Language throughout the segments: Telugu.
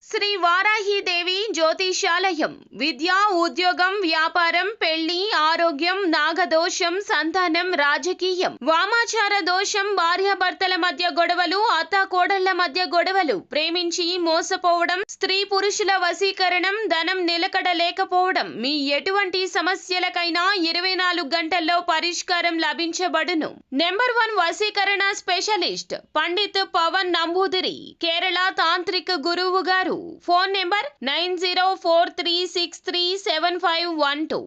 శ్రీ వారాహిదేవి జ్యోతిషాలయం విద్య, ఉద్యోగం, వ్యాపారం, పెళ్లి, ఆరోగ్యం, నాగదోషం, సంతానం, రాజకీయం, వామాచార దోషం, భార్యాభర్తల మధ్య గొడవలు, అత్తాకోడళ్ల మధ్య గొడవలు, ప్రేమించి మోసపోవడం, స్త్రీ పురుషుల వశీకరణం, ధనం నిలకడ లేకపోవడం, మీ ఎటువంటి సమస్యలకైనా 24 గంటల్లో పరిష్కారం లభించబడును. నెంబర్ 1 వశీకరణ స్పెషలిస్ట్ పండిత్ పవన్ నంబూదిరి, కేరళ తాంత్రిక గురువు గారు. Phone number 9043637512.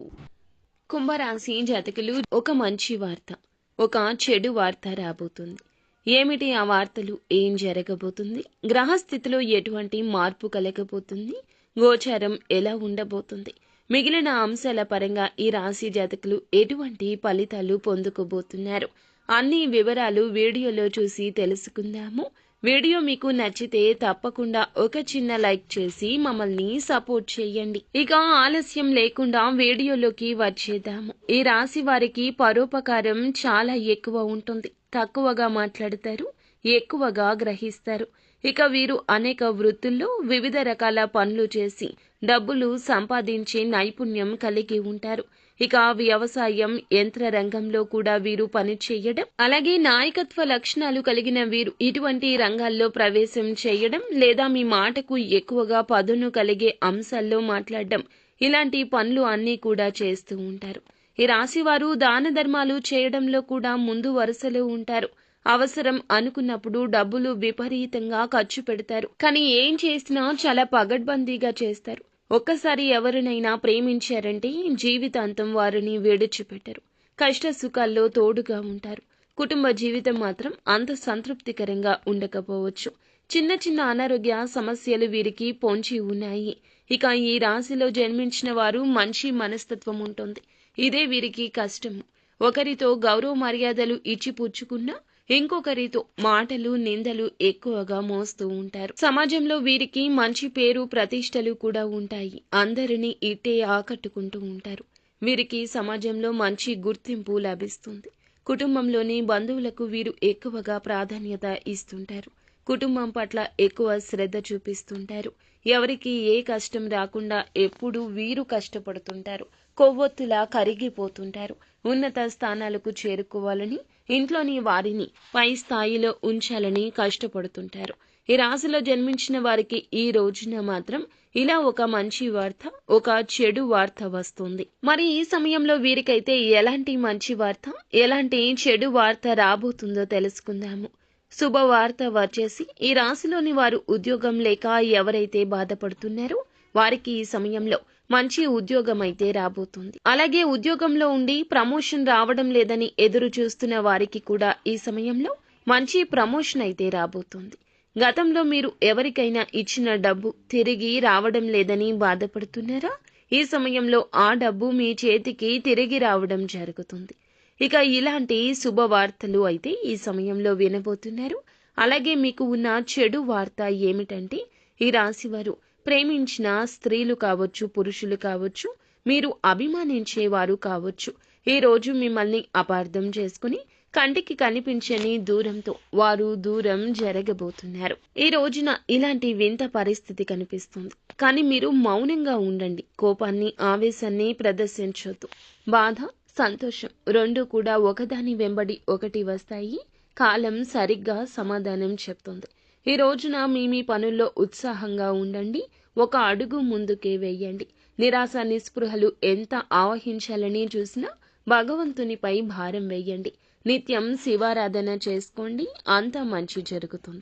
కుంభరాశి జాతకులు, ఒక మంచి వార్త, ఒక చెడు వార్త రాబోతుంది. ఏమిటి ఆ వార్తలు? ఏం జరగబోతుంది? గ్రహస్థితిలో ఎటువంటి మార్పు కలగబోతుంది? గోచారం ఎలా ఉండబోతుంది? మిగిలిన అంశాల పరంగా ఈ రాశి జాతకులు ఎటువంటి ఫలితాలు పొందుకోబోతున్నారు? అన్ని వివరాలు వీడియోలో చూసి తెలుసుకుందాము. వీడియో మీకు నచ్చితే తప్పకుండా ఒక చిన్న లైక్ చేసి మమ్మల్ని సపోర్ట్ చేయండి. ఇక ఆలస్యం లేకుండా వీడియోలోకి వచ్చేద్దాము. ఈ రాశి వారికి పరోపకారం చాలా ఎక్కువ ఉంటుంది. తక్కువగా మాట్లాడతారు, ఎక్కువగా గ్రహిస్తారు. ఇక వీరు అనేక వృత్తుల్లో వివిధ రకాల పనులు చేసి డబ్బులు సంపాదించే నైపుణ్యం కలిగి ఉంటారు. ఇక వ్యవసాయం, యంత్ర రంగంలో కూడా వీరు పనిచేయడం, అలాగే నాయకత్వ లక్షణాలు కలిగిన వీరు ఇటువంటి రంగాల్లో ప్రవేశం చేయడం, లేదా మీ మాటకు ఎక్కువగా పదును కలిగే అంశాల్లో మాట్లాడడం, ఇలాంటి పనులు అన్నీ కూడా చేస్తూ ఉంటారు. ఈ రాశివారు దాన ధర్మాలు చేయడంలో కూడా ముందు వరుసలో ఉంటారు. అవసరం అనుకున్నప్పుడు డబ్బులు విపరీతంగా ఖర్చు పెడతారు. కానీ ఏం చేసినా చాలా పగడ్బందీగా చేస్తారు. ఒక్కసారి ఎవరినైనా ప్రేమించారంటే జీవితాంతం వారిని విడిచిపెట్టరు. కష్ట సుఖాల్లో తోడుగా ఉంటారు. కుటుంబ జీవితం మాత్రం అంత సంతృప్తికరంగా ఉండకపోవచ్చు. చిన్న చిన్న అనారోగ్య సమస్యలు వీరికి పొంచి ఉన్నాయి. ఇక ఈ రాశిలో జన్మించిన వారు మంచి మనస్తత్వం ఉంటుంది. ఇదే వీరికి కష్టము. ఒకరితో గౌరవ మర్యాదలు ఇచ్చి పుచ్చుకున్నా ఇంకొకరితో మాటలు, నిందలు ఎక్కువగా మోస్తూ ఉంటారు. సమాజంలో వీరికి మంచి పేరు, ప్రతిష్టలు కూడా ఉంటాయి. అందరినీ ఇట్టే ఆకట్టుకుంటూ ఉంటారు. వీరికి సమాజంలో మంచి గుర్తింపు లభిస్తుంది. కుటుంబంలోని బంధువులకు వీరు ఎక్కువగా ప్రాధాన్యత ఇస్తుంటారు. కుటుంబం పట్ల ఎక్కువ శ్రద్ధ చూపిస్తుంటారు. ఎవరికి ఏ కష్టం రాకుండా ఎప్పుడూ వీరు కష్టపడుతుంటారు. కొవ్వొత్తులా కరిగిపోతుంటారు. ఉన్నత స్థానాలకు చేరుకోవాలని, ఇంట్లోని వారిని పై స్థాయిలో ఉంచాలని కష్టపడుతుంటారు. ఈ రాశిలో జన్మించిన వారికి ఈ రోజున మాత్రం ఇలా ఒక మంచి వార్త, ఒక చెడు వార్త వస్తుంది. మరి ఈ సమయంలో వీరికైతే ఎలాంటి మంచి వార్త, ఎలాంటి చెడు వార్త రాబోతుందో తెలుసుకుందాము. శుభవార్త వచ్చేసి, ఈ రాశిలోని వారు ఉద్యోగం లేక ఎవరైతే బాధపడుతున్నారో వారికి ఈ సమయంలో మంచి ఉద్యోగం అయితే రాబోతుంది. అలాగే ఉద్యోగంలో ఉండి ప్రమోషన్ రావడం లేదని ఎదురు చూస్తున్న వారికి కూడా ఈ సమయంలో మంచి ప్రమోషన్ అయితే రాబోతుంది. గతంలో మీరు ఎవరికైనా ఇచ్చిన డబ్బు తిరిగి రావడం లేదని బాధపడుతున్నారా? ఈ సమయంలో ఆ డబ్బు మీ చేతికి తిరిగి రావడం జరుగుతుంది. ఇక ఇలాంటి శుభవార్తలు అయితే ఈ సమయంలో వినబోతున్నారు. అలాగే మీకు ఉన్న చెడు వార్త ఏమిటంటే, ఈ రాశివారు ప్రేమించిన స్త్రీలు కావచ్చు, పురుషులు కావచ్చు, మీరు అభిమానించేవారు కావచ్చు, ఈ రోజు మిమ్మల్ని అపార్థం చేసుకుని కంటికి కనిపించని దూరంతో వారు దూరం జరగబోతున్నారు. ఈ రోజున ఇలాంటి వింత పరిస్థితి కనిపిస్తుంది. కానీ మీరు మౌనంగా ఉండండి. కోపాన్ని, ఆవేశాన్ని ప్రదర్శించొద్దు. బాధ, సంతోషం రెండు కూడా ఒకదాని వెంబడి ఒకటి వస్తాయి. కాలం సరిగ్గా సమాధానం చెప్తుంది. ఈ రోజున మీ పనుల్లో ఉత్సాహంగా ఉండండి. ఒక అడుగు ముందుకే వేయండి. నిరాశ, నిస్పృహలు ఎంత ఆవహించాలని చూసినా భగవంతునిపై భారం వేయండి. నిత్యం శివారాధన చేసుకోండి. అంతా మంచి జరుగుతుంది.